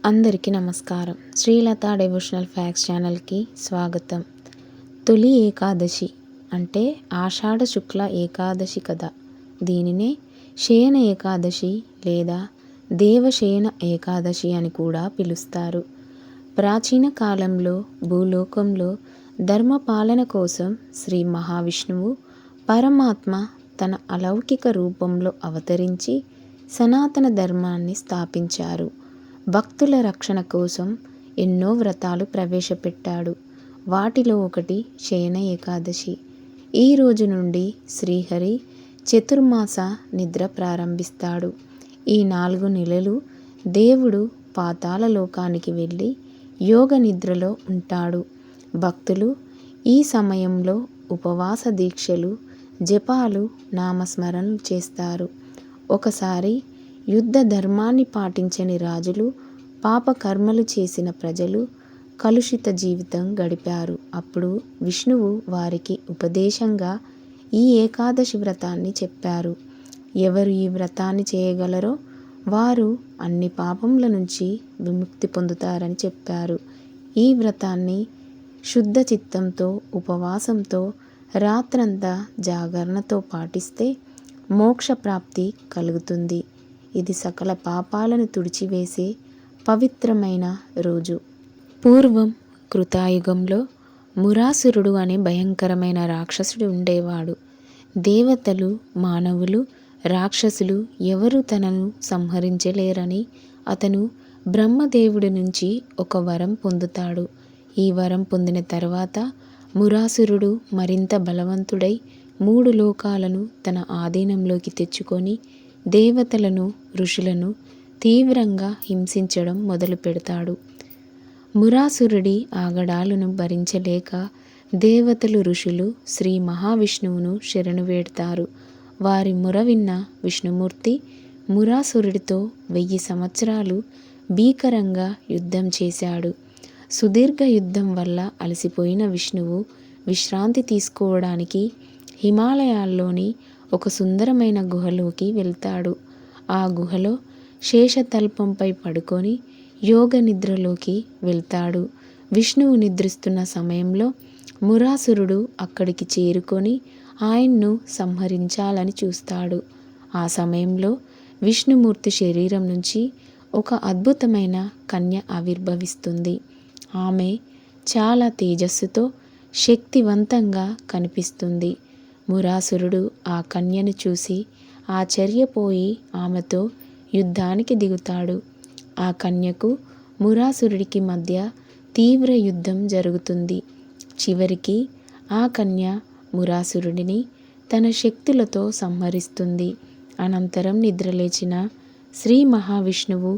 అందరికీ నమస్కారం. Srilatha devotional facts ఛానల్కి స్వాగతం. తొలి ఏకాదశి అంటే ఆషాఢ శుక్ల ఏకాదశి కదా. దీనినే శయన ఏకాదశి లేదా దేవశయన ఏకాదశి అని కూడా పిలుస్తారు. ప్రాచీన కాలంలో భూలోకంలో ధర్మపాలన కోసం శ్రీ మహావిష్ణువు పరమాత్మ తన అలౌకిక రూపంలో అవతరించి సనాతన ధర్మాన్ని స్థాపించారు. భక్తుల రక్షణ కోసం ఎన్నో వ్రతాలు ప్రవేశపెట్టాడు. వాటిలో ఒకటి శయన ఏకాదశి. ఈ రోజు నుండి శ్రీహరి చతుర్మాస నిద్ర ప్రారంభిస్తాడు. ఈ 4 నెలలు దేవుడు పాతాళ లోకానికి వెళ్ళి యోగ నిద్రలో ఉంటాడు. భక్తులు ఈ సమయంలో ఉపవాస దీక్షలు, జపాలు, నామస్మరణలు చేస్తారు. ఒకసారి యుద్ధ ధర్మాన్ని పాటించని రాజులు, పాపకర్మలు చేసిన ప్రజలు కలుషిత జీవితం గడిపారు. అప్పుడు విష్ణువు వారికి ఉపదేశంగా ఈ ఏకాదశి వ్రతాన్ని చెప్పారు. ఎవరు ఈ వ్రతాన్ని చేయగలరో వారు అన్ని పాపముల నుంచి విముక్తి పొందుతారని చెప్పారు. ఈ వ్రతాన్ని శుద్ధ చిత్తంతో, ఉపవాసంతో, రాత్రంతా జాగరణతో పాటిస్తే మోక్ష ప్రాప్తి కలుగుతుంది. ఇది సకల పాపాలను తుడిచివేసే పవిత్రమైన రోజు. పూర్వం కృతాయుగంలో మురాసురుడు అనే భయంకరమైన రాక్షసుడు ఉండేవాడు. దేవతలు, మానవులు, రాక్షసులు ఎవరు తనను సంహరించలేరని అతను బ్రహ్మదేవుడి నుంచి ఒక వరం పొందుతాడు. ఈ వరం పొందిన తర్వాత మురాసురుడు మరింత బలవంతుడై 3 లోకాలను తన ఆధీనంలోకి తెచ్చుకొని దేవతలను, ఋషులను తీవ్రంగా హింసించడం మొదలు పెడతాడు. మురాసురుడి ఆగడాలను భరించలేక దేవతలు, ఋషులు శ్రీ మహావిష్ణువును శరణు వేడతారు. వారి మొర విన్న విష్ణుమూర్తి మురాసురుడితో 1000 సంవత్సరాలు భీకరంగా యుద్ధం చేశాడు. సుదీర్ఘ యుద్ధం వల్ల అలసిపోయిన విష్ణువు విశ్రాంతి తీసుకోవడానికి హిమాలయాల్లోని ఒక సుందరమైన గుహలోకి వెళ్తాడు. ఆ గుహలో శేషతల్పంపై పడుకొని యోగ నిద్రలోకి వెళ్తాడు. విష్ణువు నిద్రిస్తున్న సమయంలో మురాసురుడు అక్కడికి చేరుకొని ఆయన్ను సంహరించాలని చూస్తాడు. ఆ సమయంలో విష్ణుమూర్తి శరీరం నుంచి ఒక అద్భుతమైన కన్య ఆవిర్భవిస్తుంది. ఆమె చాలా తేజస్సుతో శక్తివంతంగా కనిపిస్తుంది. మురాసురుడు ఆ కన్యను చూసి ఆశ్చర్యపోయి ఆమెతో యుద్ధానికి దిగుతాడు. ఆ కన్యకు మురాసురుడికి మధ్య తీవ్ర యుద్ధం జరుగుతుంది. చివరికి ఆ కన్య మురాసురుడిని తన శక్తులతో సంహరిస్తుంది. అనంతరం నిద్రలేచిన శ్రీ మహావిష్ణువు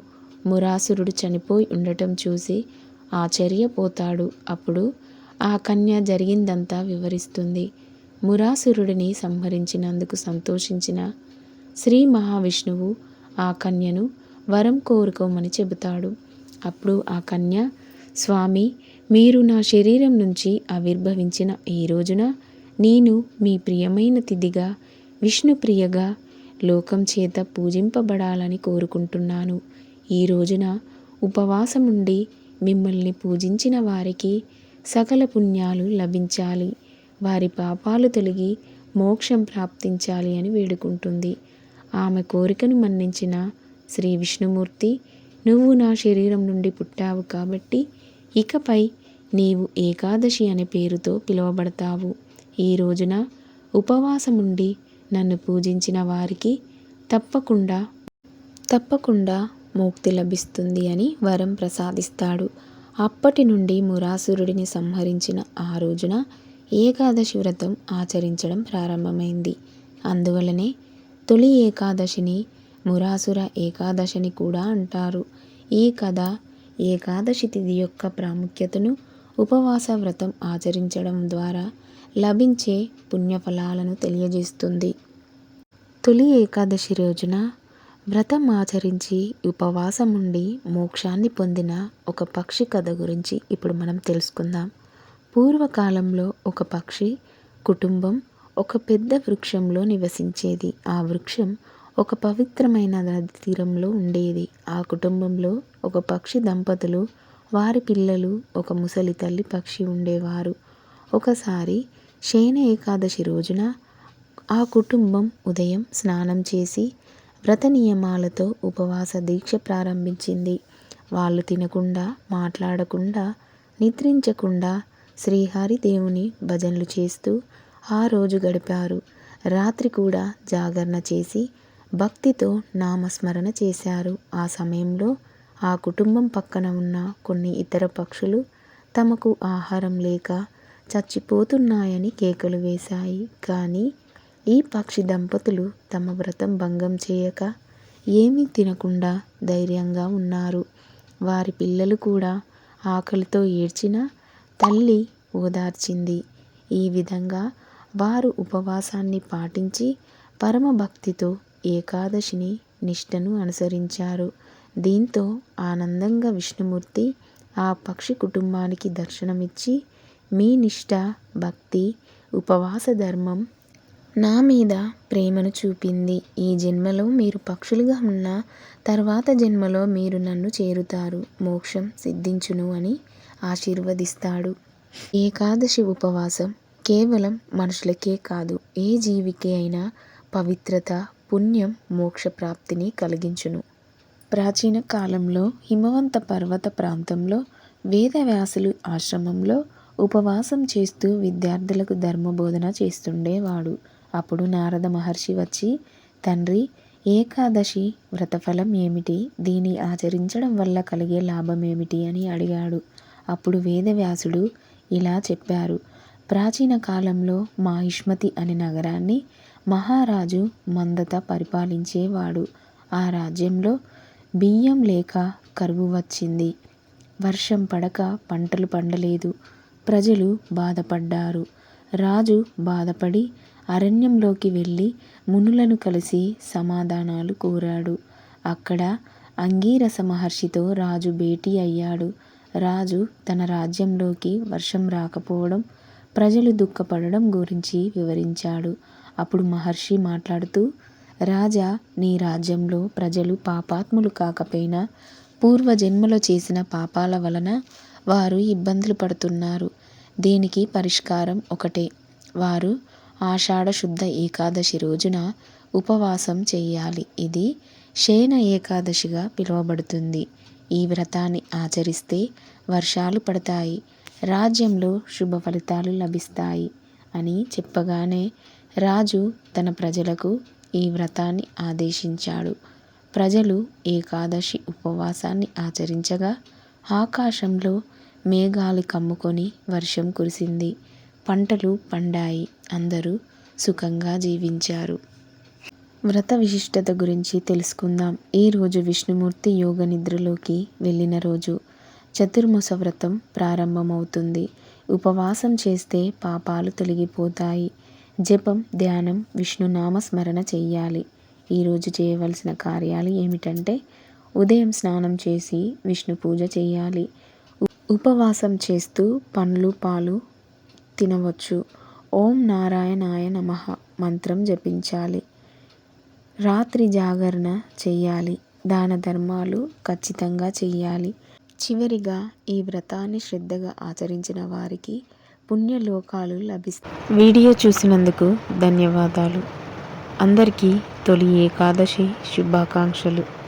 మురాసురుడు చనిపోయి ఉండటం చూసి ఆశ్చర్యపోతాడు. అప్పుడు ఆ కన్య జరిగిందంతా వివరిస్తుంది. మురాసురుడిని సంహరించినందుకు సంతోషించిన శ్రీ మహావిష్ణువు ఆ కన్యను వరం కోరుకోమని చెబుతాడు. అప్పుడు ఆ కన్య, స్వామి, మీరు నా శరీరం నుంచి ఆవిర్భవించిన ఈ రోజున నేను మీ ప్రియమైన తిథిగా, విష్ణుప్రియగా లోకం చేత పూజింపబడాలని కోరుకుంటున్నాను. ఈ రోజున ఉపవాసముండి మిమ్మల్ని పూజించిన వారికి సకల పుణ్యాలు లభించాలి, వారి పాపాలు తొలగి మోక్షం ప్రాప్తించాలి అని వేడుకుంటుంది. ఆమె కోరికను మన్నించిన శ్రీ విష్ణుమూర్తి, నువ్వు నా శరీరం నుండి పుట్టావు కాబట్టి ఇకపై నీవు ఏకాదశి అనే పేరుతో పిలువబడతావు. ఈ రోజున ఉపవాసముండి నన్ను పూజించిన వారికి తప్పకుండా మోక్తి లభిస్తుంది అని వరం ప్రసాదిస్తాడు. అప్పటి నుండి మురాసురుడిని సంహరించిన ఆ రోజున ఏకాదశి వ్రతం ఆచరించడం ప్రారంభమైంది. అందువలనే తొలి ఏకాదశిని మురాసుర ఏకాదశిని కూడా అంటారు. ఈ కథ ఏకాదశి తిథి యొక్క ప్రాముఖ్యతను, ఉపవాస వ్రతం ఆచరించడం ద్వారా లభించే పుణ్యఫలాలను తెలియజేస్తుంది. తొలి ఏకాదశి రోజున వ్రతం ఆచరించి ఉపవాసం ఉండి మోక్షాన్ని పొందిన ఒక పక్షి కథ గురించి ఇప్పుడు మనం తెలుసుకుందాం. పూర్వకాలంలో ఒక పక్షి కుటుంబం ఒక పెద్ద వృక్షంలో నివసించేది. ఆ వృక్షం ఒక పవిత్రమైన నది తీరంలో ఉండేది. ఆ కుటుంబంలో ఒక పక్షి దంపతులు, వారి పిల్లలు, ఒక ముసలి తల్లి పక్షి ఉండేవారు. ఒకసారి శయన ఏకాదశి రోజున ఆ కుటుంబం ఉదయం స్నానం చేసి వ్రత నియమాలతో ఉపవాస దీక్ష ప్రారంభించింది. వాళ్ళు తినకుండా, మాట్లాడకుండా, నిద్రించకుండా శ్రీహరి దేవుని భజనలు చేస్తూ ఆ రోజు గడిపారు. రాత్రి కూడా జాగరణ చేసి భక్తితో నామస్మరణ చేశారు. ఆ సమయంలో ఆ కుటుంబం పక్కన ఉన్న కొన్ని ఇతర పక్షులు తమకు ఆహారం లేక చచ్చిపోతున్నాయని కేకలు వేశాయి. కానీ ఈ పక్షి దంపతులు తమ వ్రతం భంగం చేయక ఏమీ తినకుండా ధైర్యంగా ఉన్నారు. వారి పిల్లలు కూడా ఆకలితో ఏడ్చినా తల్లి ఓదార్చింది. ఈ విధంగా వారు ఉపవాసాన్ని పాటించి పరమ భక్తితో ఏకాదశిని నిష్టను అనుసరించారు. దీంతో ఆనందంగా విష్ణుమూర్తి ఆ పక్షి కుటుంబానికి దర్శనమిచ్చి, మీ నిష్ఠ, భక్తి, ఉపవాస ధర్మం నా మీద ప్రేమను చూపింది. ఈ జన్మలో మీరు పక్షులుగా ఉన్న తర్వాత జన్మలో మీరు నన్ను చేరుతారు, మోక్షం సిద్ధించును అని ఆశీర్వదిస్తాడు. ఏకాదశి ఉపవాసం కేవలం మనుషులకే కాదు, ఏ జీవికి అయినా పవిత్రత, పుణ్యం, మోక్ష ప్రాప్తిని కలిగించును. ప్రాచీన కాలంలో హిమవంత పర్వత ప్రాంతంలో వేదవ్యాసులు ఆశ్రమంలో ఉపవాసం చేస్తూ విద్యార్థులకు ధర్మబోధన చేస్తుండేవాడు. అప్పుడు నారద మహర్షి వచ్చి, తండ్రి, ఏకాదశి వ్రతఫలం ఏమిటి? దీన్ని ఆచరించడం వల్ల కలిగే లాభం ఏమిటి అని అడిగాడు. అప్పుడు వేదవ్యాసుడు ఇలా చెప్పారు. ప్రాచీన కాలంలో మాహిష్మతి అనే నగరాన్ని మహారాజు మందత పరిపాలించేవాడు. ఆ రాజ్యంలో బియ్యం లేక కరువు వచ్చింది. వర్షం పడక పంటలు పండలేదు. ప్రజలు బాధపడ్డారు. రాజు బాధపడి అరణ్యంలోకి వెళ్ళి మునులను కలిసి సమాధానాలు కోరాడు. అక్కడ అంగీరస మహర్షితో రాజు భేటీ అయ్యాడు. రాజు తన రాజ్యంలోకి వర్షం రాకపోవడం, ప్రజలు దుఃఖపడడం గురించి వివరించాడు. అప్పుడు మహర్షి మాట్లాడుతూ, రాజా, నీ రాజ్యంలో ప్రజలు పాపాత్ములు కాకపోయినా పూర్వజన్మలో చేసిన పాపాల వలన వారు ఇబ్బందులు పడుతున్నారు. దీనికి పరిష్కారం ఒకటే. వారు ఆషాఢ శుద్ధ ఏకాదశి రోజున ఉపవాసం చేయాలి. ఇది శయన ఏకాదశిగా పిలువబడుతుంది. ఈ వ్రతాన్ని ఆచరిస్తే వర్షాలు పడతాయి, రాజ్యంలో శుభ ఫలితాలు లభిస్తాయి అని చెప్పగానే రాజు తన ప్రజలకు ఈ వ్రతాన్ని ఆదేశించాడు. ప్రజలు ఏకాదశి ఉపవాసాన్ని ఆచరించగా ఆకాశంలో మేఘాలు కమ్ముకొని వర్షం కురిసింది. పంటలు పండాయి. అందరూ సుఖంగా జీవించారు. వ్రత విశిష్టత గురించి తెలుసుకుందాం. ఈ రోజు విష్ణుమూర్తి యోగ నిద్రలోకి వెళ్ళిన రోజు. చతుర్ముఖ వ్రతం ప్రారంభమవుతుంది. ఉపవాసం చేస్తే పాపాలు తొలగిపోతాయి. జపం, ధ్యానం, విష్ణునామ స్మరణ చెయ్యాలి. ఈరోజు చేయవలసిన కార్యాలు ఏమిటంటే, ఉదయం స్నానం చేసి విష్ణు పూజ చేయాలి. ఉపవాసం చేస్తూ పండ్లు, పాలు తినవచ్చు. ఓం నారాయణాయ నమః మంత్రం జపించాలి. రాత్రి జాగరణ చెయ్యాలి. దాన ధర్మాలు ఖచ్చితంగా చెయ్యాలి. చివరిగా ఈ వ్రతాన్ని శ్రద్ధగా ఆచరించిన వారికి పుణ్యలోకాలు లభిస్తాయి. వీడియో చూసినందుకు ధన్యవాదాలు. అందరికీ తొలి ఏకాదశి శుభాకాంక్షలు.